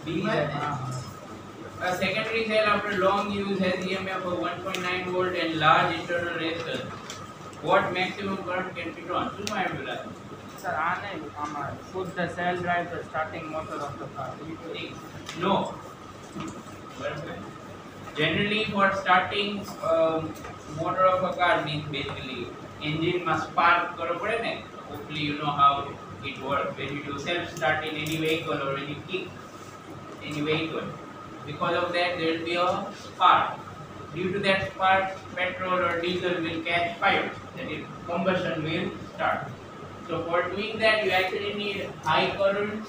A secondary cell after long use has EMF of 1.9 volt and large internal resistance. What maximum current can be drawn? શું માં આવ્યું sir આ નહીં આમાં should the cell drive the starting motor of the car? No. Generally for starting motor of a car means basically engine must spark કરવો પડે ને. Hopefully you know how it works when you do self start in any vehicle or when you kick any vehicle. Because of that there will be a spark. Due to that spark, petrol or diesel will catch fire. That is, combustion will start. So for doing that, you actually need high currents,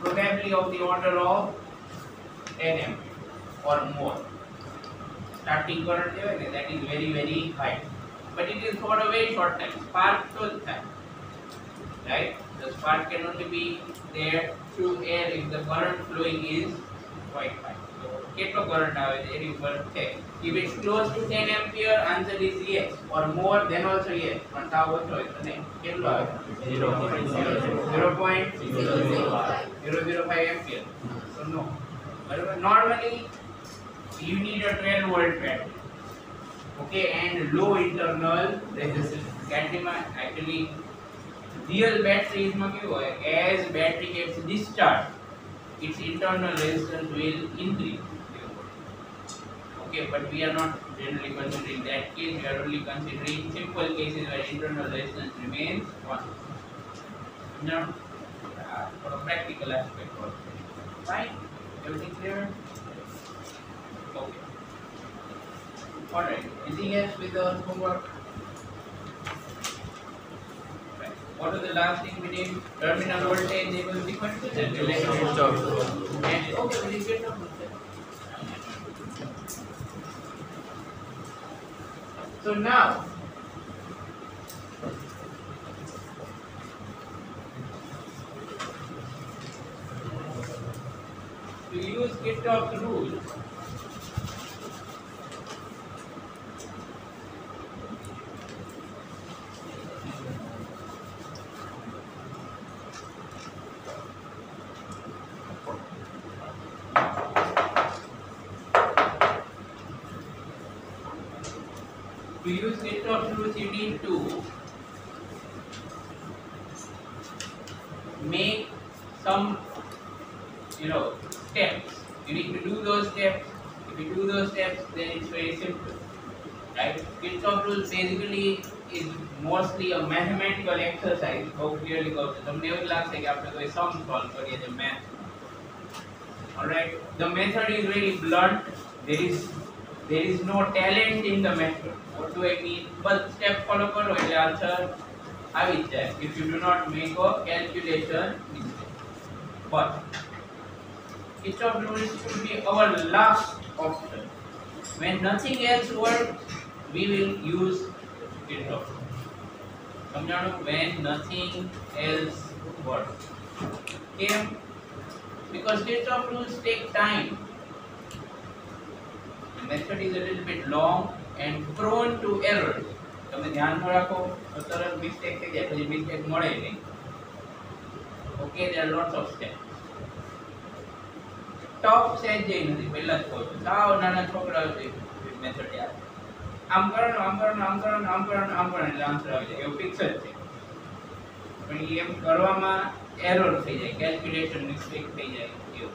probably of the order of 10 ampere or more. Starting current that is very very high, but it is for a very short time. Spark to time, right? The spark can only be there through air if the current flowing is quite high. So કેટલો current આવે છે એની ઉપર છે. If it's close to 10 ampere, answer is yes, or more then also yes. પણ તાવ ઓછો હોય તો નહીં. કેટલો આવે? 0.005 ampere. So no. બરાબર. Normally you need a 12 volt battery, okay, and low internal resistance. Battery માં actually real batteries માં કેવું હોય, as battery gets discharged its internal resistance will increase. Okay, but we are not generally considering that case. We are only considering simple cases where internal resistance remains constant. Now for a practical aspect also. Fine, everything clear? Okay. Alright. Anything else with the homework? Right. What was the last thing we did? Terminal voltage equal to equal to that. And okay, we did get the So now to use Kirchhoff's rule, you need to make some steps. You need to do those steps. If you do those steps, then it's very simple, right? Kirchhoff's rule basically is mostly a mathematical exercise. How clearly goes to તમને એવું લાગશે કે આપણે કોઈ sum solve કરીએ છે math. All right, the method is very blunt. There is no talent in the method. What do I mean? But step follow karo એટલે answer આવી જ જાય if you do not make a calculation mistake. But Kirchhoff's rule should be our last option. When nothing else works, we will use Kirchhoff's rule. સમજાણું? When nothing else works. કેમ? Because Kirchhoff's rules take time. The method is a little bit long and prone to errors. તમે ધ્યાનમાં રાખો તો તરત mistake થઈ જાય, પછી મિસ્ટેક મળે નહીં. Okay, there are lots of steps. Tough સેજ જઈ નથી, પહેલા જ કહું છું. સાવ નાના છોકરાઓ છે મેથડ યાદ. આમ કરો ને આમ કરો ને આમ કરો ને આમ કરો ને આમ કરો એટલે આન્સર આવી જાય, એવું ફિક્સ જ છે. પણ એમ કરવામાં એરર થઈ જાય, કેલ્ક્યુલેશન મિસ્ટેક થઈ જાય એવું.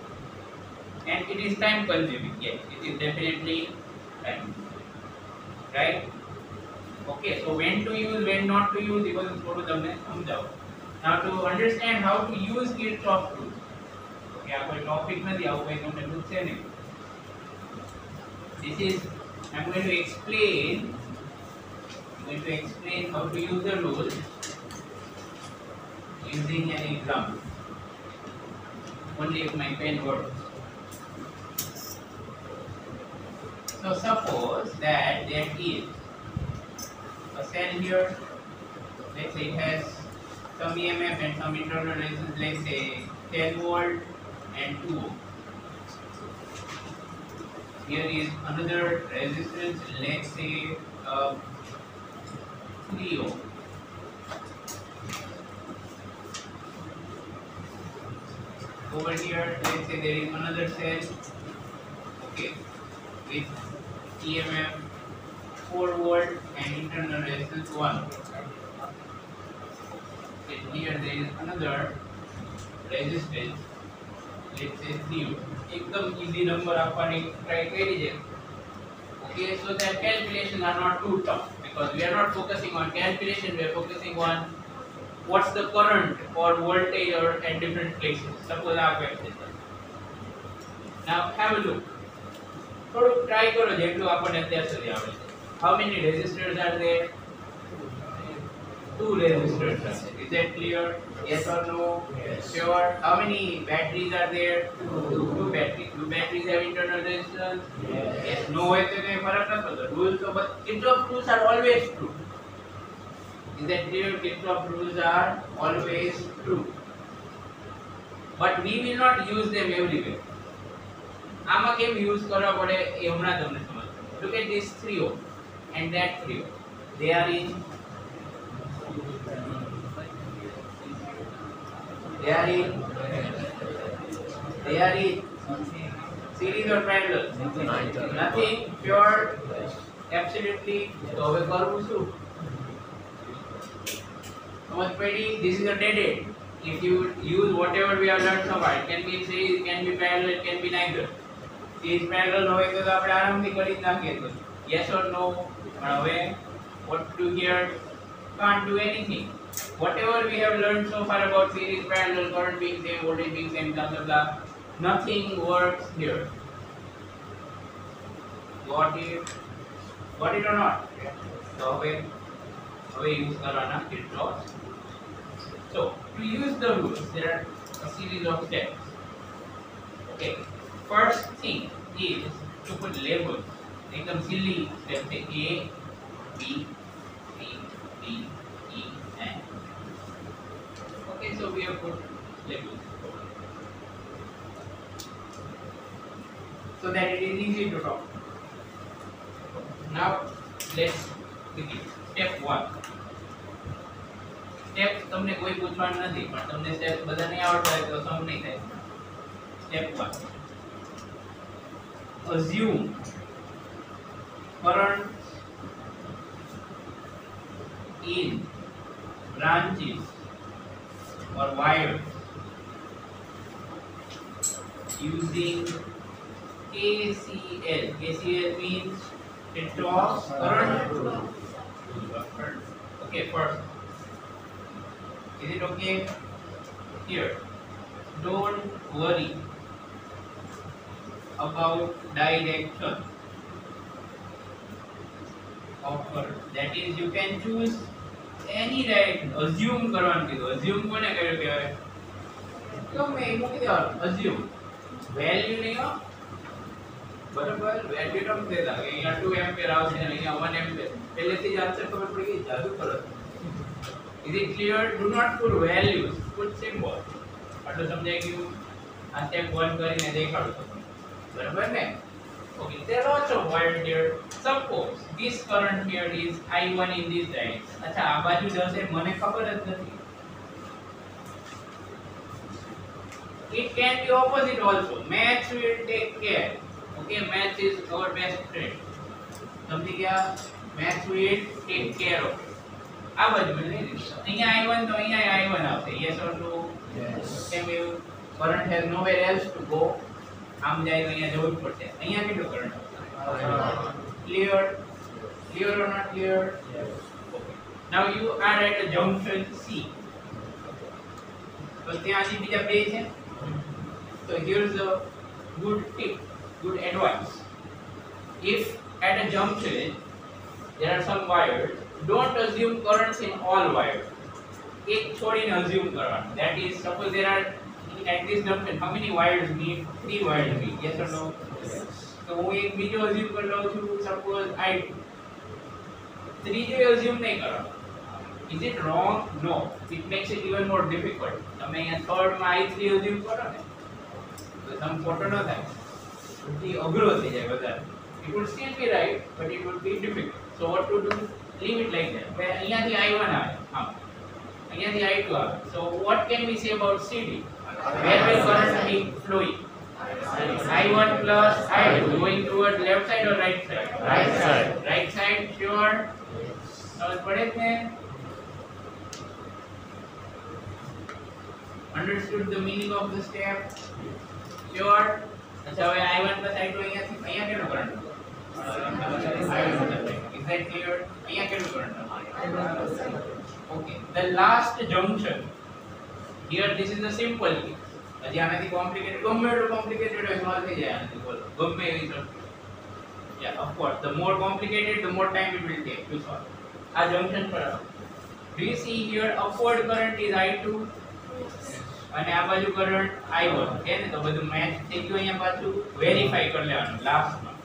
And it is time consuming. Yes, it is definitely time, right? Okay, so when to use, when not to use, એ બધું થોડું તમને સમજાવો. Now to understand how to use Kirchhoff's rule. Okay, આ કોઈ topic નથી, આવું કંઈ તમને પૂછશે નહીં. This is I'm going to explain how to use the rule using an example. Only if my pen works. So suppose that there is a cell here. Let's say it has some EMF and some internal resistance. Let's say 10 volt and 2 ohm. Here is another resistance. Let's say 3 ohm. Over here, let's say there is another cell, okay, with EMF 4 volt and internal resistance 1. Okay, here there is another resistance, let's say 3 volt. एकदम easy number આપવાની try કરી છે. Okay, so that calculations are not too tough because we are not focusing on calculation, we are focusing on what's the current or voltage or at different places. Suppose આ question. Now have a look. થોડું try કરો જેટલું આપણને અત્યાર સુધી આવડે છે. How many resistors are there? 2 resistors are there. Is that clear? Yes or no? Yes. Sure. How many batteries are there? 2 batteries. Do batteries have internal resistance? Yes. No હોય તો કઈ ફરક ન પડતો. Rules of Kirchhoff rules are always true. Is that clear? Kirchhoff rules are always true. But we will not use them everywhere. આમાં કેમ use કરવા પડે એ હમણાં તમને સમજ. Look at this 3 ohm and that 3 ohm. They are in series or parallel? Nothing. Pure. Absolutely. તો હવે કરવું શું? સમજ પડી? This is a dead end. If you use whatever we have learned so far, it can be in series, it can be parallel, it can be neither. Series parallel હોય તો આપણે આરામથી કરી જ નાખીએ તો. Yes or no? પણ હવે what to do here? Can't do anything. Whatever we have learned so far about series parallel, current being same, voltage being same, blah blah blah, nothing works here. Got it or not? So હવે use કરવાના Kirchhoff. So to use the rules, there are a series of steps. Okay. First thing is to put labels. एकदम silly step say A, B, C, D, E, and. Okay, so we have put labels so that it is easy to talk. Now let's begin. Step 1. Step તમને કોઈ પૂછવાનું નથી પણ તમને step બધા નહીં આવડતા હોય તો સમજ નહીં થાય. Step 1. Assume current in branches or wires using KCL. KCL means Kirchhoff's current rule. Okay, first. Is it okay? Here. Don't worry about direction of current. That is, you can choose any direction. Assume કરવાનું કીધું. Assume કોને કહ્યું કહેવાય? ગમે એ મૂકી દેવાનું. Assume. Value નહીં હો. બરાબર? Value ન દેતા. અહીંયા 2 એમ્પિયર આવશે અને અહીંયા 1 એમ્પિયર. પહેલેથી જ આન્સર ખબર પડી ગઈ. જાદુ કરો. Is it clear? Do not put values. Put symbols. આટલું સમજાઈ ગયું? આ સ્ટેપ 1 કરીને દેખાડું તમને. બરાબર ને? Okay, there are lots of wires here. Suppose this current here is I1 in this direction. अच्छा, આ બાજુ જશે મને ખબર જ નથી. It can be opposite also. Maths will take care. Okay, maths is our best friend. સમજી ગયા? Maths will take care of it. આ બાજુ નહીં. અહીંયા I1 તો અહીંયા I1 આવશે. Yes or no? Yes. Can you? Current has nowhere else to go. આમ જાય તો અહીંયા જવું જ પડશે. અહીંયા કેટલો કરંટ આવશે? Clear? Clear or not clear? Yes. Okay. Now you are at a junction C. તો ત્યાં હજી બીજા બે છે. So here's a good tip, good advice. If at a junction there are some wires, don't assume currents in all wires. એક છોડીને assume કરવાનું. That is, suppose there are at this junction, how many wires meet? 3 wires meet. Yes or no? Yes. So હું એક બીજો assume કરી લઉં છું. Suppose I2. ત્રીજો assume નહીં કરો. Is it wrong? No. It makes it even more difficult. તમે અહીંયા third માં I3 assume કરો ને તો some ખોટો ન થાય. એ અઘરો થઈ જાય વધારે. It would still be right, but it would be difficult. So what to do? Leave it like that. અહીંયાથી I1 આવે. હા. અહીંયાથી I2 આવે. So what can we say about CD? Where will current be flowing? I1 plus I2 going towards left side or right side? Right side. Right side, sure. Now પડે જ ને? Understood the meaning of the step? Sure. अच्छा હવે I1 plus I2 અહીંયા કેટલો current? Is that clear? અહીંયા કેટલો current? Okay. The last junction. Here this is a simple case. હજી આનાથી complicated ગમે એટલું complicated હોય solve થઈ જાય આનાથી બોલો ગમે એવી circuit. Yeah, of course. The more complicated, the more time it will take to solve. આ junction પર આવો. Do you see here upward current is I2 અને આ બાજુ કરંટ I1 છે ને તો બધું મેચ થઈ ગયું અહીંયા પાછું વેરીફાઈ કરી લેવાનું લાસ્ટમાં.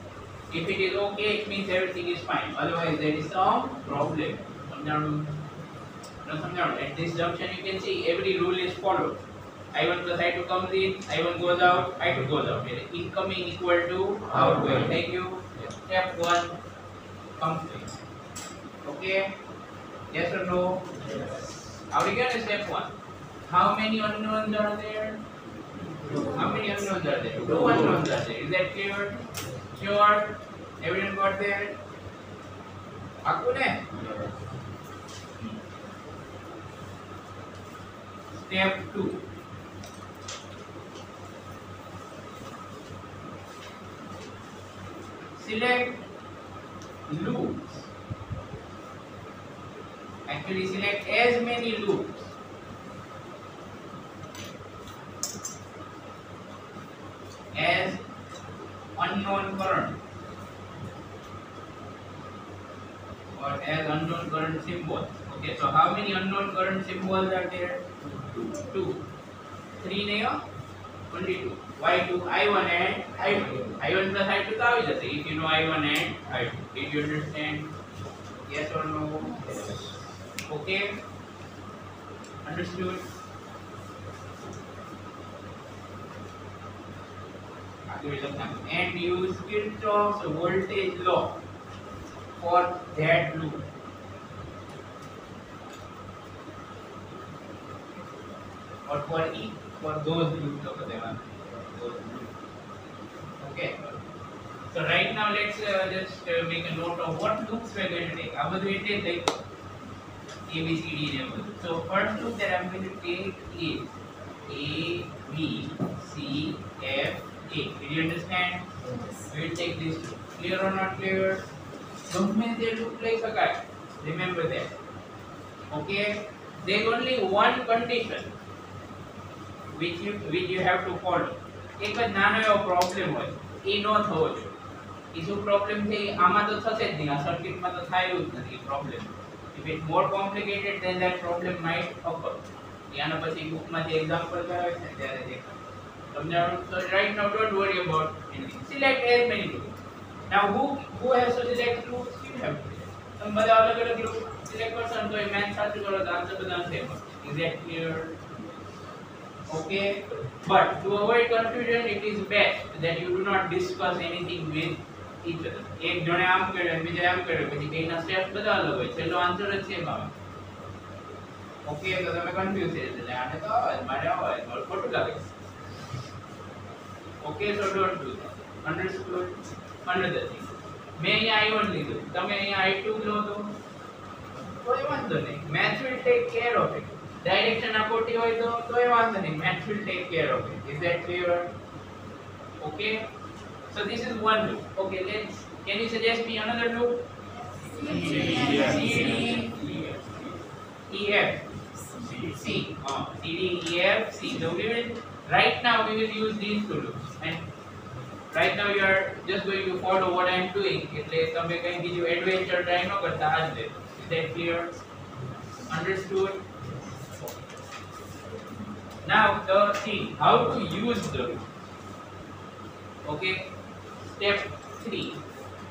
If it is okay, it means everything is fine. Otherwise, there is some problem. સમજાણું? No સમજાણું? At this junction, you can see every rule is followed. I1 plus I2 comes in, I1 goes out, I2 goes out. Incoming equal to outgoing. Thank you. Step 1 complete. Okay? Yes or no? How do you get step 1? How many unknowns are there? How many unknowns are there? 2 unknowns are there. Is that clear? Sure? Everyone got there? Aku ne? Step 2. Select loops. Actually select as many loops as unknown current or as unknown current symbols. Okay, so how many unknown current symbols are there? 2. 3 nahi ho? Only 2. Why 2? I1 and I2. I1 plus I2 to આવી જશે if you know I1 and I2. Did you understand? Yes or no? Okay? Understood? And use Kirchhoff's voltage law for that loop. Or for each, for those loops over there. Okay. So right now let's just make a note of what loops we're going to take. આ બધું એટલે like A, B, C, D and everything. So first loop that I'm going to take is A, B, C, F, A. Did you understand? We will take this loop. Clear or not clear? ગમે તે loop લઈ શકાય. Remember that. Okay. There is only one condition which you have to follow. એક જ નાનો એવો problem હોય એ ન થવો જોઈએ. એ શું પ્રોબ્લેમ છે આમાં તો થશે જ નહીં. આ સર્કિટમાં તો થાય જ નથી problem. If it's more complicated, then that problem might occur. याना પછી બુકમાંથી એક્ઝામ્પલ કરાવે છે ત્યારે દેખાય. સમજાણું? So right now don't worry about anything. Select as many loops. Now who has to select loops? You have to select. તમે બધા અલગ અલગ loops select કરશો ને તો એ મેથ સાચું કરો તો આન્સર બધા સેમ હશે. Is that clear? Okay, but to avoid confusion, it is best that you do not discuss anything with each other. એક જણે આમ કર્યું બીજા આમ કર્યું પછી કઈના સ્ટેપ્સ બધા અલગ હોય છેલ્લો આન્સર જ સેમ આવે. ઓકે તો તમે કન્ફ્યુઝ થઈ જશે આને તો આવે મારે આવે મારે ખોટું લાગે. Okay so don't do that. Understood? Another thing, મેં અહીંયા I1 લીધું તમે અહીંયા I2 લો તો કોઈ વાંધો નહીં. Math will take care of it. Direction આ ખોટી હોય તો કોઈ વાંધો નહીં. Math will take care of it. Is that clear? Okay, so this is one loop. Okay, can you suggest me another loop? C, D, E, F, C. C, D, E, F, C. So we will right now we will use these two loops, and right now you are just going to follow what I am doing. એટલે તમે કઈ બીજું adventure try ન કરતા આજ લે. Is that clear? Understood? Now the thing, how to use the loop. Okay, step 3,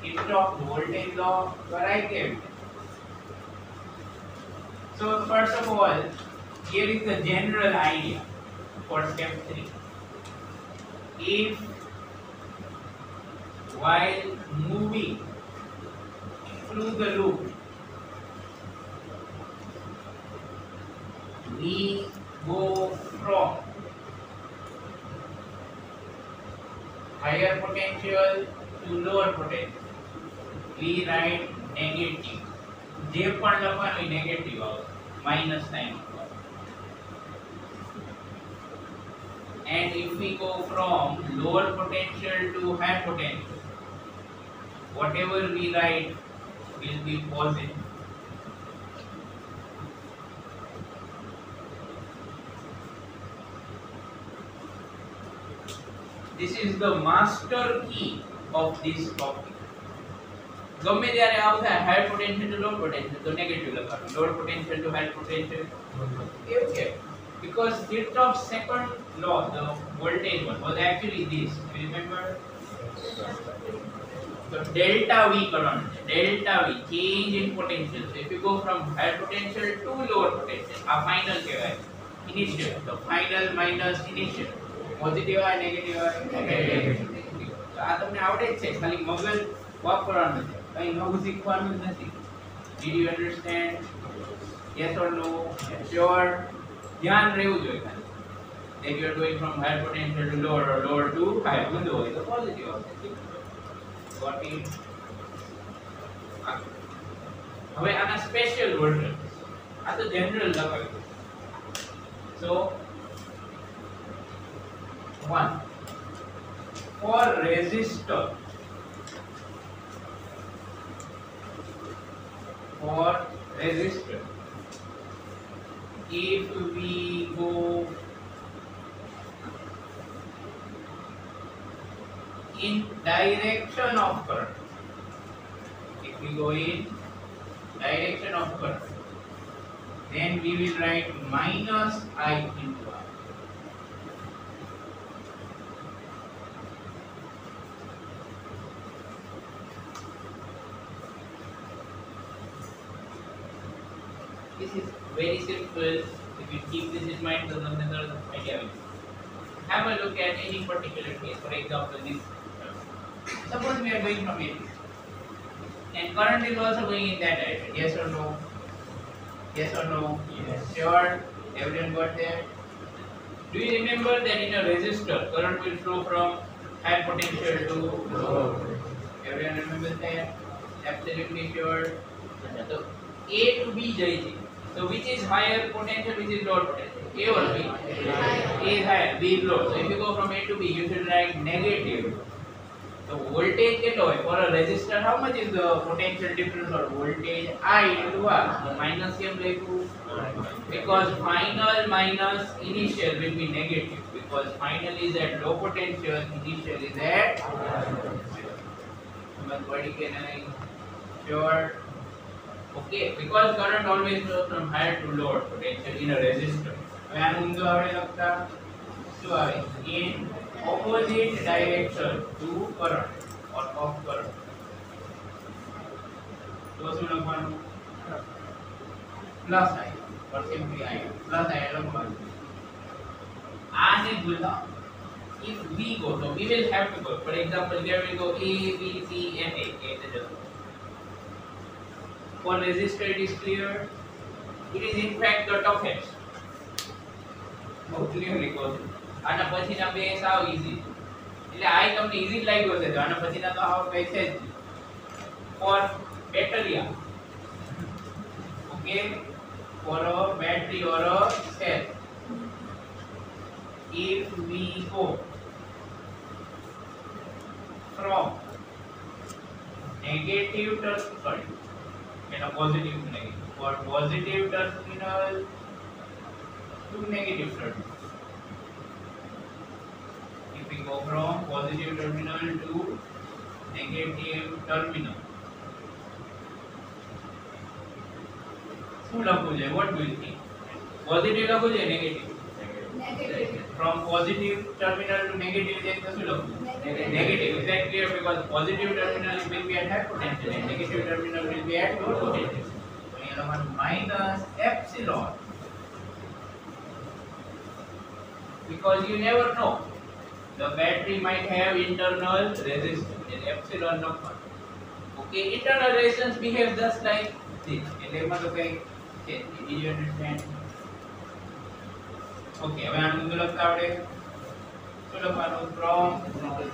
Kirchhoff's voltage law where I came. So first of all, here is the general idea for step 3. If while moving through the loop we go from potential to lower potential, we write negative. જે પણ લખવાનું એ negative આવશે, minus sign. And if we go from lower potential to high potential, whatever we write will be positive. This is the master key of this topic. ગમે ત્યારે આવું થાય, high potential two લો potential તો negative લખવાનું, lower potential two high potential એવું છે. Because Kirchhoff's second law, the voltage one, was actually this. You remember? So delta V કરવાનું છે, delta V, change in potential. So if you go from higher potential to lower potential, આ final કહેવાય, initial. So final minus initial. Positive હોય negative હોય negative. તો આ તમને આવડે જ છે, ખાલી મગજ વાપરવાનું છે, કઈ નવું શીખવાનું જ નથી. Did you understand? Yes or no? Sure? ધ્યાન રહેવું જોઈએ ખાલી. That you are going from higher potential to lower or lower to higher. ઊંધો હોય તો positive આવશે. Got it? હવે આના સ્પેશિયલ વર્ઝન, આ તો જનરલ લખાયું. So 1 for resistor, if we go in direction of current, if we go in direction of current, then we will write minus I into R. This is very simple. If you keep this in mind, the idea will have a look at any particular case. For example, this. Suppose we are going from here, and current is also going in that direction. Yes or no? Yes or no? Yes. Sure. Everyone got there? Do you remember that in a resistor, current will flow from high potential to low? Everyone remembers that? Absolutely sure. So A to B જાય છે. So which is higher potential, which is lower potential? A or B? A is higher, B is lower. So if you go from A to B, you should write negative. So voltage કેટલો હોય? For a resistor, how much is the potential difference or voltage? I into R. So minus કેમ લખ્યું? Because final minus initial will be negative. Because final is at low potential, initial is at somebody can I sure. Okay, because current always flows from higher to lower potential in a resistor. હવે આનું ઊંધું આવડે લખતા શું આવે? In opposite direction to current or of current. તો શું લખવાનું? Plus I or simply I. Plus I લખવાનું. આને ભૂલતા. If we go, so we will have to go. For example, here we go A, B, C, and A. For resistor it is clear. It is in fact the toughest. Clearly goes. આના પછીના બે સાવ easy. એટલે આ તમને easy લાગ્યો છે, તો આના પછીના તો આવ કઈ છે જ. For battery, okay, for a battery or a cell, if we go from negative terminal and a positive to negative, for positive terminal to negative terminal, if we go from positive terminal to negative terminal, શું લખવું છે? What do you think? Positive લખવું છે negative? From positive terminal to negative then શું લખવું? Negative. Is that clear? Because positive terminal will be at high potential and negative terminal will be at low potential. So here one minus epsilon. Because you never know, the battery might have internal resistance and epsilon number. Okay, internal resistance behaves just like this. એટલે એમાં તો કઈ છે. Did you understand? Okay, હવે આનું લખતા આવડે? શું લખવાનું from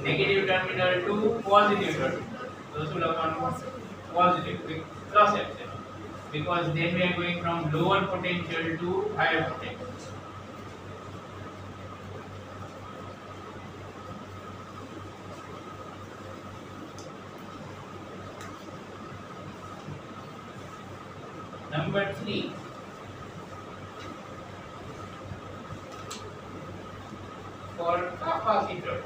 negative terminal to positive terminal તો શું લખવાનું positive plus epsilon because then we are going from lower potential to higher potential. Number 3, for capacitor.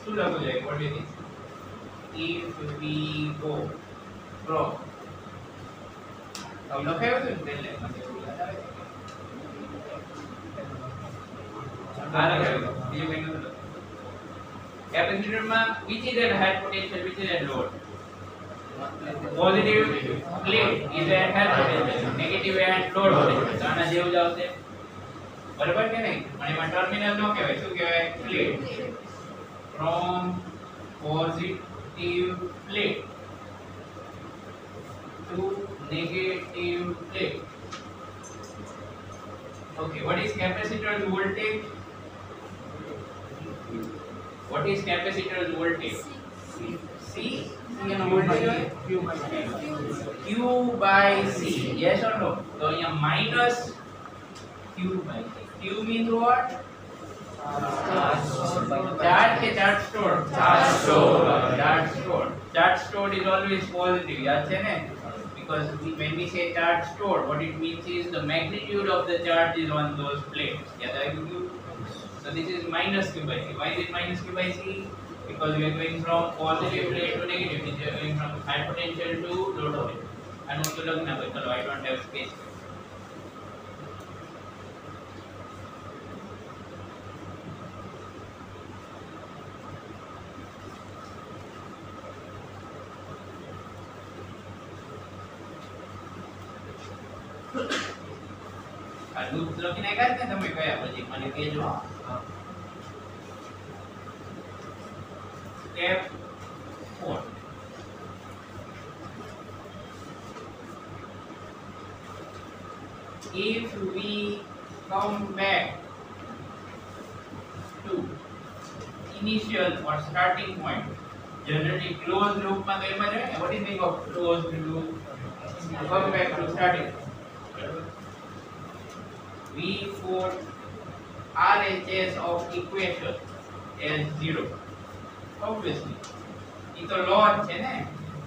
શું લખવું જોઈએ? What do you think? If we go from હવે લખાયું હતું ને પહેલે મને એવું યાદ આવે છે આ લખાયું બીજું કંઈ નતું. Capacitor માં which is at high potential, which is at lower? Positive plate is at high potential, negative at lower potential. તો આના જેવું જ આવશે બરાબર કે નહીં? પણ એમાં ટર્મિનલ નો કહેવાય, શું કહેવાય? Plate. From positive plate to negative plate. Okay, what is capacitor's voltage? What is capacitor's voltage? C. એનો વોલ્ટેજ હોય Q by C. Yes or no? તો અહીંયા minus Q by C. Q means what? Charge ke charge stored. Charge stored. Charge stored is always positive. याद છે ને? Because when we say charge stored, what it means is the magnitude of the charge is on those plates. याद आएगी? So this is minus Q by C. Why is it minus Q by C? Because we are going from positive plate to negative. We are going from high potential to low potential. And also look now, I don't have space. આ loop લખી નાખ્યા છે ને તમે કયા પછી મને કહેજો. Step 4. If we come back to initial or starting point, generally closed loop માં તો એમ જ હોય ને. What is the meaning of closed loop? Come back to starting. We put RHS of equation as 0. Obviously, it's a law છે ને?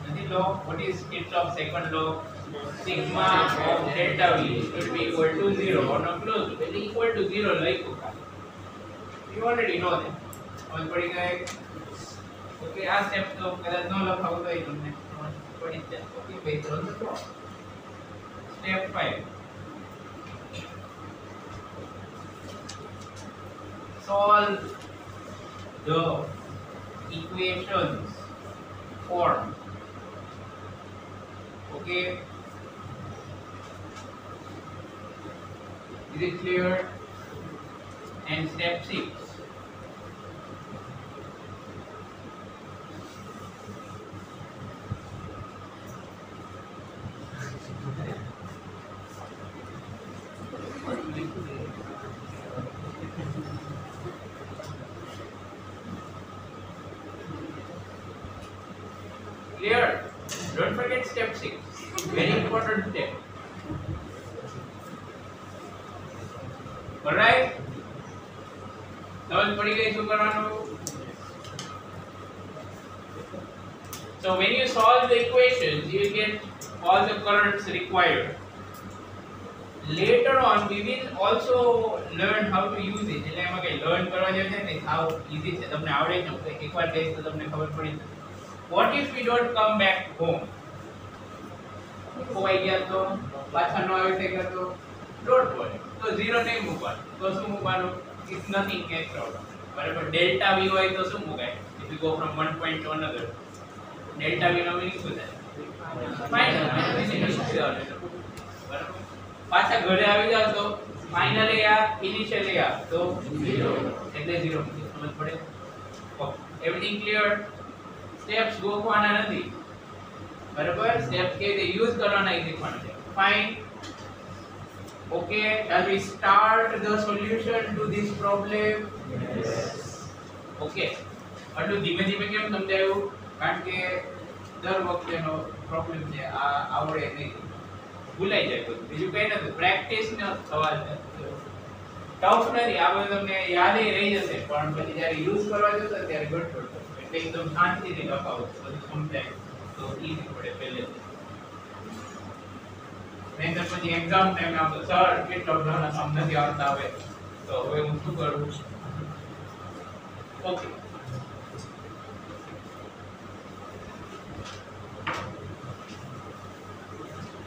નથી law? What is Kirchhoff's second law? Sigma of delta V should be equal to 0 or not close to it. Equal to 0 લખ્યું ખાલી. You already know that. સમજ પડી ગઈ? Okay, આ step તો કદાચ ન લખાવું તો તમને પડી જ જાય. Okay, ભાઈ તો Step 5. Solve the equations form. Okay, is it clear? And step 6. Clear? Don't forget step 6. Very important step. Alright? સમજ પડી ગઈ શું કરવાનું? So when you solve the equations, you will get all the currents required. Later on, we will also learn how to use it. એટલે એમાં કઈ learn કરવા જેવું છે ને, how easy છે તમને આવડે છે. એકવાર ટેસ્ટ તો તમને ખબર પડી જશે. What if we don't come back home? ખોવાઈ ગયા તો પાછા ન આવી શક્યા તો don't worry. તો 0 નહીં મૂકવાનું. તો શું મૂકવાનું? It's nothing extra. બરાબર? ડેલ્ટા v હોય તો શું મુકાય? If we go from one point to another, delta v નો મીનિંગ શું થાય? માઈનસ. બરાબર? પાછા ઘરે આવી જાવ તો ફાઇનલી આ ઇનિશિયલી આ તો 0 એટલે 0 સમજ પડે? Okay, everything clear? સ્ટેપ્સ ગોખવાના નથી. બરાબર સ્ટેપ કે તે યુઝ કરવાના એ શીખવાનું છે fine okay shall we start the solution to this problem okay આટલું ધીમે ધીમે કેમ સમજાયું કારણ કે દર વખતેનો પ્રોબ્લેમ છે આ આવડે નહીં ભૂલાઈ જાય બધું બીજું કઈ નથી પ્રેક્ટિસ નો સવાલ છે ટફ નથી આ બધું તમને યાદ રહી જશે પણ પછી જ્યારે યુઝ કરવા જશો ત્યારે ગડબડ થશે એટલે એકદમ શાંતિથી લખાવો બધું સમજાય તો ઈઝી પડે પહેલેથી નહીં તો પછી એક્ઝામ ટાઈમે આપણે સર કેટલો ઘણા સમ નથી આવતા હવે તો હવે હું શું કરું okay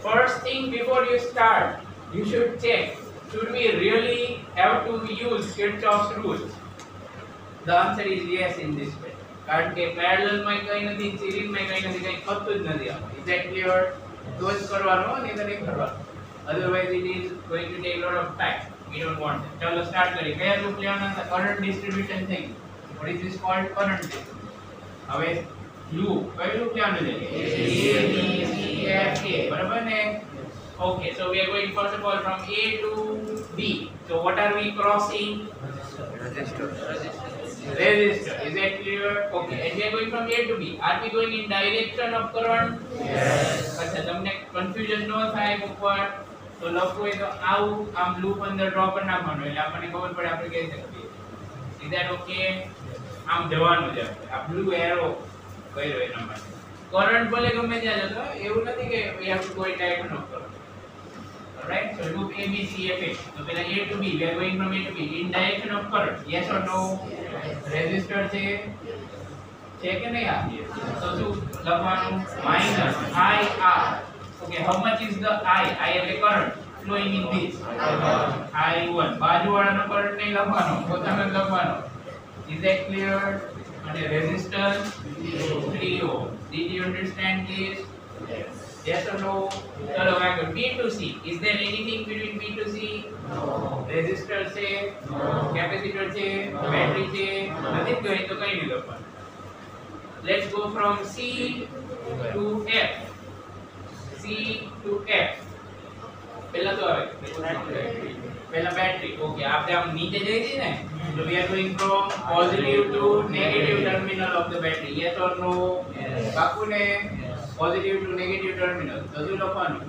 first thing before you start you should check should we really have to use Kirchhoff's rules the answer is yes in this way કારણ કે parallel માં કઈ નથી series માં કઈ નથી કઈ થતું જ નથી આમાં is that clear તો જ કરવાનો નહીં તો નહીં કરવાનો otherwise it is going to take a lot of time we don't want it ચલો સ્ટાર્ટ કરીએ કયા લૂપ લેવાના હતા current distribution થઈ what is this called current distribution હવે લૂપ કયું લૂપ લેવાનું છે a b c f a બરાબર ને okay so we are going first of all from a to b so what are we crossing resistor is that clear okay and we are going from a to b are we going in direction of current yes अच्छा તમને confusion ન થાય ઉપર તો લખો એ તો આવું આમ લૂપ અંદર ડ્રો કરી નાખવાનું એટલે આપણને ખબર પડે આપણે કહી શકીએ is that okay આમ જવાનું છે આ બ્લુ એરો કર્યો એના માટે કરંટ ભલે ગમે ત્યાં જતો એવું નથી કે we have to go in direction of current alright so loop a b c f a so પહેલા a to b we are going from a to b in direction of current yes or no resistor છે કે નહીં આ તો શું લખવાનું minus I R okay how much is the I એટલે current flowing in this I1 બાજુવાળાનો current નહીં લખવાનો પોતાનો જ લખવાનો is that clear and resistance 3 ohm did you understand this yes or no chalo આગળ b to c is there anything between b to c no resistor છે capacitor છે battery છે નથી કહી તો કઈ નહીં લખવાનું let's go from c to f c to f પહેલા તો આવે પહેલા બેટરી ઓકે આપણે આમ નીચે જઈ છે ને so we are going from positive to negative terminal of the battery yes or no Baku ને positive to negative terminal તો શું લખવાનું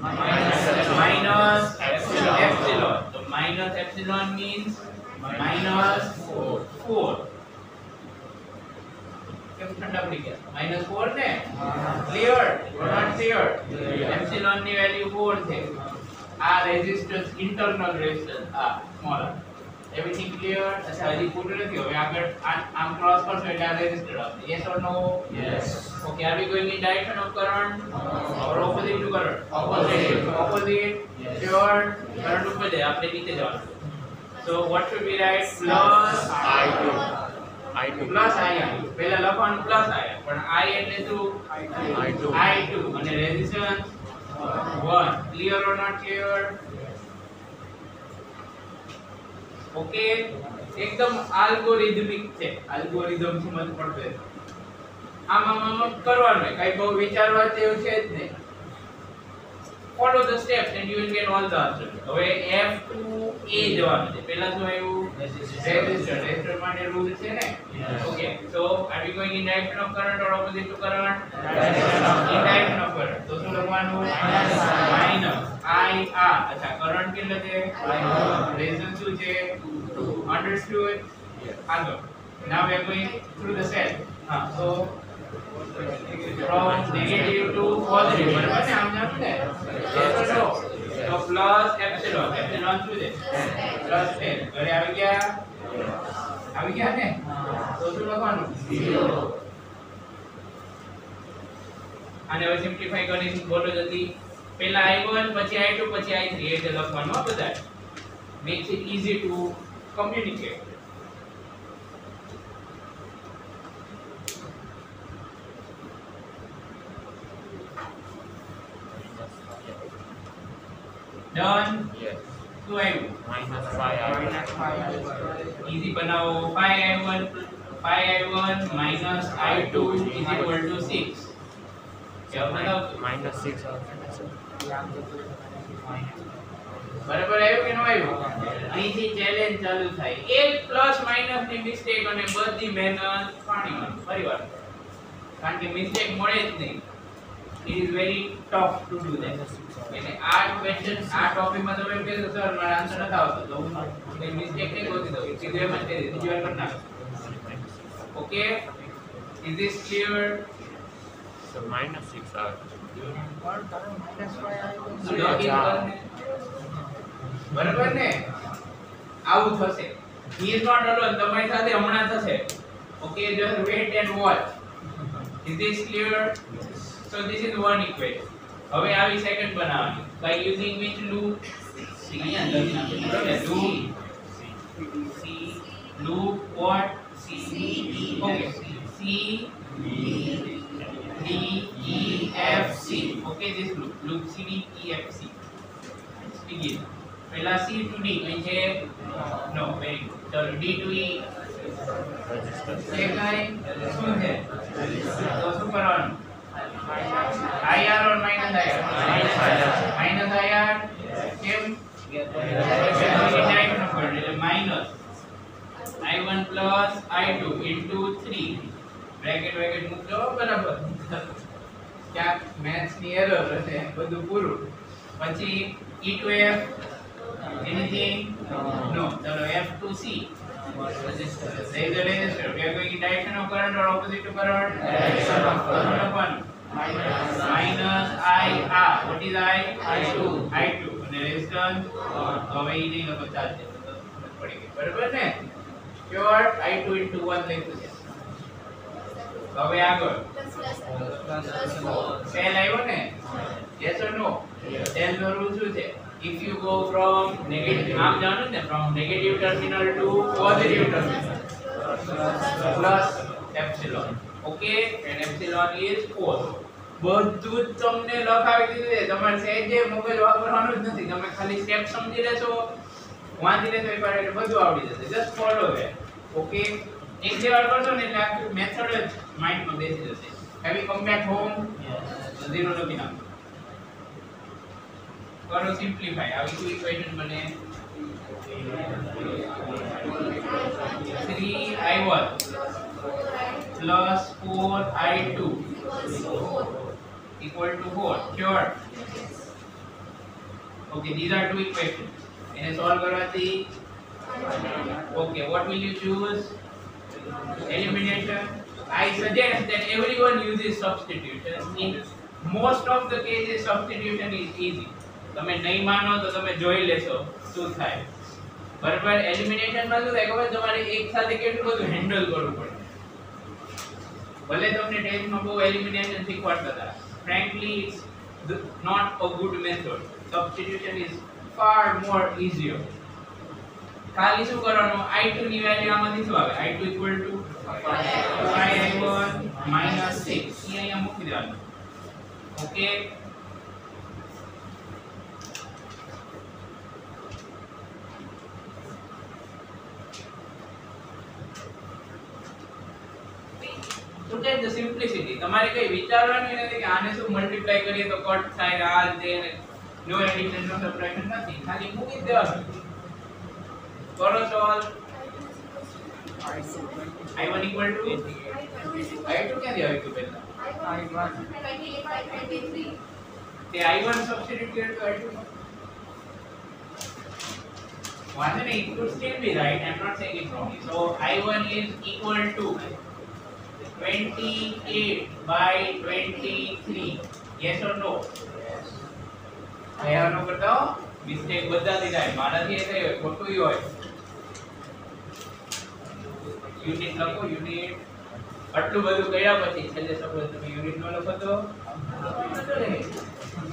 minus epsilon so minus epsilon means minus 4 કેમ ઠંડા પડી ગયા -4 ને ક્લિયર નોટ ક્લિયર એપ્સિલોન ની વેલ્યુ 4 છે આ રેઝિસ્ટન્સ ઇન્ટરનલ રેઝિસ્ટન્સ આ સ્મોલ એવરીથિંગ ક્લિયર અચ્છા હજી પૂરું નથી હવે આગળ આમ ક્રોસ કરશો એટલે આ રેઝિસ્ટર આવશે yes or no yes okay are we going in direction of current or opposite to current opposite sure current ઉપર જાય આપણે નીચે જવાનું so what should we write plus I2 plus I પહેલા લખવાનું પ્લસ I પણ I એટલે શું I2 અને resistance 1 clear or not clear okay એકદમ આલ્ગોરિધમિક છે આલ્ગોરિધમ સમજ પડશે આમ કરવાનું કઈ બહુ વિચારવા જેવું છે જ નહીં follow the steps and you will get all the answers હવે f to a જવાનું છે પહેલા શું આવ્યું resistor માટે રૂલ છે ને okay so are we going in direction of current or opposite to current in direction of current તો શું લખવાનું minus I R અચ્છા કરંટ કેટલો છે રેઝિસ્ટન્સ શું છે understood આગળ now we are going through the cell હા so from negative to positive બરાબર ને આમ જાણું ને તો પ્લસ એપ્સિલોન એપ્સિલોન શું છે પ્લસ 10 ઘરે આવી ગયા ને તો શું લખવાનું 0 આને હવે સિમ્પ્લિફાઈ કરીને બોલો જલ્દી પહેલા I1 પછી I2 પછી I3 એટલે લખવાનું આ બધા makes it easy to communicate done yes so -5 easy બનાવો 5i1 minus i2 is equal to 6 જવાબ બતાવો. -6 આવશે સર. બરાબર આવ્યું કે ન આવ્યું? અહીંથી ચેલેન્જ ચાલુ થાય. એક પ્લસ માઈનસ ની મિસ્ટેક અને બધી મહેનત પાણીમાં ફરીવાર. કારણ કે મિસ્ટેક મળે જ નહીં. It is very tough to do that. એટલે આ ક્વેશ્ચન આ ટોપિકમાં તમે કહેશો સર મારો આન્સર નથી આવતો તો હું એ મિસ્ટેક નહીં ગોતી દઉં. સીધું એમ જ કહી દઈશ. બીજી વાર કરી નાખો. Okay? Is this clear? Sir -6 આવે. બરાબર ને? આવું થશે. He is not alone. તમારી સાથે હમણાં થશે. Okay, just wait and watch. Is this clear? So this is one equation. હવે આવી સેકન્ડ બનાવવાની. By using which loop? અહીંયા લખી નાખો. બરાબર? Loop what? C. Okay. C D E F C. Okay, this loop C D E F C. Let's begin. પહેલા C to D કઈ છે? No, very good. ચલો D to E. એ કઈ શું છે? તો શું કરવાનું? IR or minus IR? Minus IR. કેમ? Minus I1 plus I2 into 3. Bracket મૂકજો બરાબર. ક્યાંક મેથ્સ ની એરર હશે બધું પૂરું. પછી E to F anything? No. ચલો F to C. There is a resistor. We are going in direction of current or opposite to current? Direction of current. Minus IR. What is I? I2. And resistance? હવે ઈ નહીં લખો ચાલશે. પડી ગઈ. બરાબર ને? Pure I2 into 1 લખ્યું છે. હવે આગળ સેલ આવ્યો ને? Yes or no? સેલ નો રૂલ શું છે? If you go from negative, આમ જાણો ને, from negative terminal to positive terminal plus epsilon. Okay, and epsilon is 4. બધું જ તમને લખાવી દીધું છે. તમારે સહેજે મોબાઈલ વાપરવાનું જ નથી. તમે ખાલી સ્ટેપ સમજી લેશો, વાંચી લેશો એકવાર એટલે બધું આવડી જશે. Just follow that. ઓકે, એક બે વાર કરશો ને એટલે આખી મેથડ જ માઇન્ડમાં બેસી જશે. Have you come back home? Zero લખી નાખો. કરો સિમ્પ્લિફાય. આવી કોઈ ઇક્વેશન બને 3I1 plus 4I2 equal to 4. Sure. Okay, these are two equations. એને સોલ્વ કરવાથી okay, what will you choose? Elimination. I suggest that everyone uses substitution. In most of the cases substitution is easy. તમે નહીં માનો તો તમે જોઈ લેશો શું થાય. બરાબર? એલિમિનેશન માં શું થાય ખબર? તમારે એક સાથે કેટલું બધું હેન્ડલ કરવું પડે. ભલે તમને ટેસ્ટમાં બહુ એલિમિનેશન શીખવાડતા હતા. Frankly, it's not a good method. Substitution is far more easier. ખાલી શું કરવાનું? I2 ની વેલ્યુ આમાંથી શું આવે? I2 equal to 5I1 minus 6. એ અહીંયા મૂકી દેવાનું. Okay, to get the simplicity. તમારે કઈ વિચારવાનું નથી કે આને શું મલ્ટીપ્લાય કરીએ તો કટ થાય, આ તે નો એડિશન નો સબટ્રેક્શન નથી. ખાલી મૂકી દેવાનું. કરો solve. I1 equal to I2 ક્યાંથી આવી ગયું પહેલા? તે I1 સબસ્ટિટ્યુટ કર્યો તો I2 નો વાંધો નહીં. It could still be right. I'm not saying it wrong. So I1 is equal to 28 by 23. Yes or no? આયા નો કરતા હો. મિસ્ટેક બધાથી થાય. મારાથી એ થાય હોય, ખોટું હોય. યુનિટ લખો. યુનિટ આટલું બધું કર્યા પછી છેલ્લે સપોઝ તમે યુનિટ નો લખો તો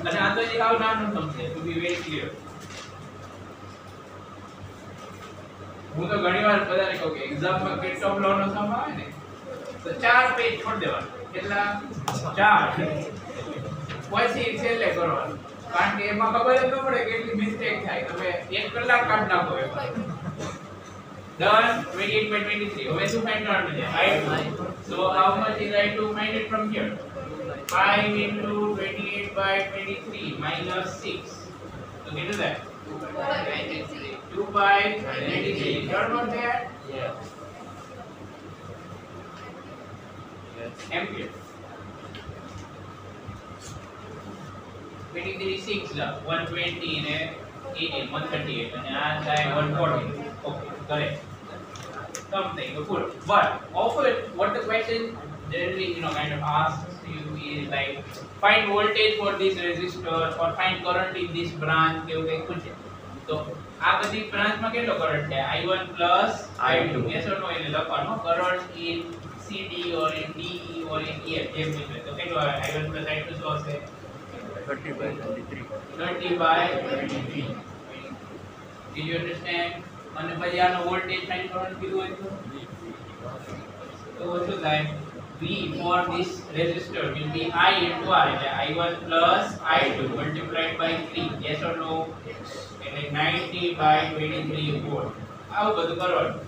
અને આ તો જે આવ નાનું સમજે. To be very clear. હું તો ઘણીવાર બધાને કહું કે એક્ઝામમાં કિર્ચોફ લો નો સમ આવે ને તો 4 પેજ છોડ દેવાનું. કેટલા? 4. પછી છેલ્લે કરવાનું. કારણ કે એમાં ખબર જ ન પડે કેટલી મિસ્ટેક થાય. તમે 1 કલાક કાઢ નાખો એમાં. Done. 28 by 23. હવે શું find કરવાનું છે? I2. So how much is I2? Find it from here. 5 into 28 by 23 minus 6. So get to that. 2 by 23. Sure about that? Yes. Yes. Ampere. 23 6 ला 120 ને 18 138 અને આ થાય 140. Okay, correct. Something good. But often what the question generally kind of asks you is like find voltage for this resistor or find current in this branch કે એવું કંઈક પૂછે. તો આ બધી બ્રાન્ચમાં કેટલો કરંટ છે? I1 plus I2. Yes or no એને લખવાનો current in CD or in DE or in EF જેમ પૂછે. તો કેટલો આવે? I1 plus I2 શું હશે? 30 by 23. 30 by 23. Did you understand? અને પછી આનો વોલ્ટેજ ફાઇન્ડ કરવાનું કીધું હોય તો શું થાય? V for this resistor will be I into R એટલે I1 plus I2 multiplied by 3. Yes or no? એટલે 90 by 23 volt. આવું બધું કરવાનું.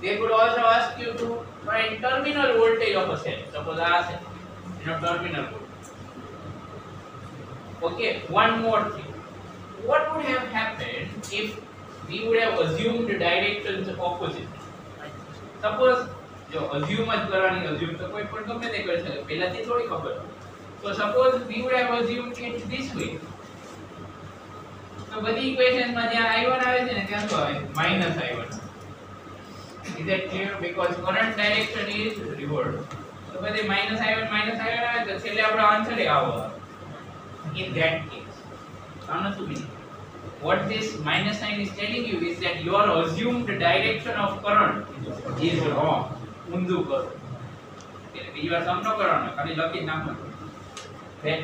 They could also ask you to find terminal voltage of a cell. Suppose આ છે એનો terminal voltage. Okay, one more thing. What would have happened if we would have assumed directions opposite? Suppose જો assume જ કરવાની, assume તો કોઈ પણ ગમે તે કરી શકે, પહેલાથી થોડી ખબર. So suppose we would have assumed it this way. તો બધી ઇક્વેશન્સ માં જ્યાં I1 આવે છે ને ત્યાં શું આવે? minus I1. Is that clear? Because current direction is reversed. તો બધે minus I1 આવે તો છેલ્લે આપણો આન્સર એ આવો. In that case, what this minus sign is telling you is that your assumed direction of current is wrong. ઊંધું કરો. એટલે બીજી વાર સમ ન કરવાનો, ખાલી લખી જ નાખવાનું. Then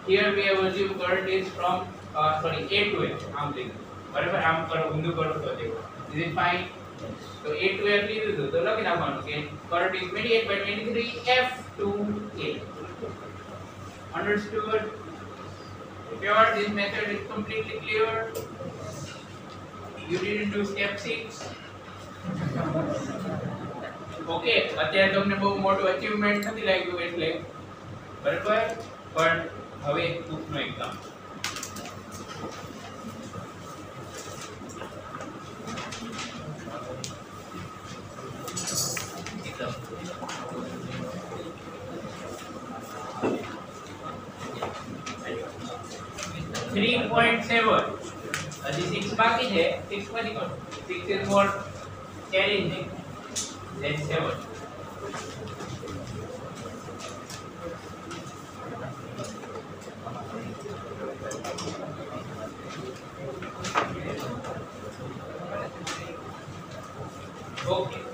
here we have assumed current is from A to F. આમ લખી. બરાબર? આમ કરો, ઊંધું કરો તો દેખો. Is it fine? તો A to F લીધું તો લખી નાખવાનું કે current is 28 by 23 F to A. Understood? Sure, this method is completely clear. You didn't do step 6. Okay, અત્યારે તમને બહુ મોટું અચીવમેન્ટ નથી લાગ્યું એટલે બરાબર, પણ હવે બુકનો એક્ઝામ. Three 3.7. હજી 6 બાકી છે. 6 માંથી કરો. 6 is more challenging than 7. Okay.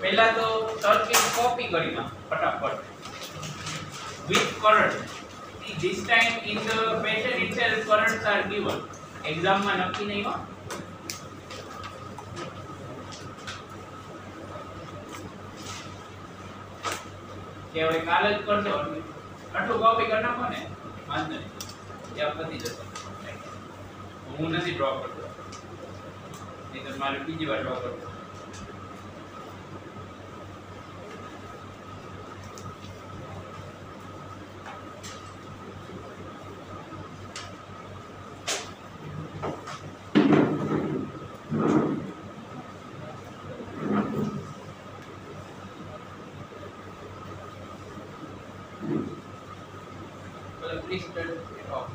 પહેલા તો સર્કિટ કોપી કરી નાખો ફટાફટ. With current. See, this time in the question itself currents are given. Exam માં નક્કી નહીં હો. કે હવે કાલ જ કરજો. આટલું કોપી કરી નાખો ને વાંધો નહીં. ત્યાં પતી જશે. હું નથી ડ્રો કરતો. નહીં તો મારે બીજી વાર ડ્રો કરવો. Please turn it off.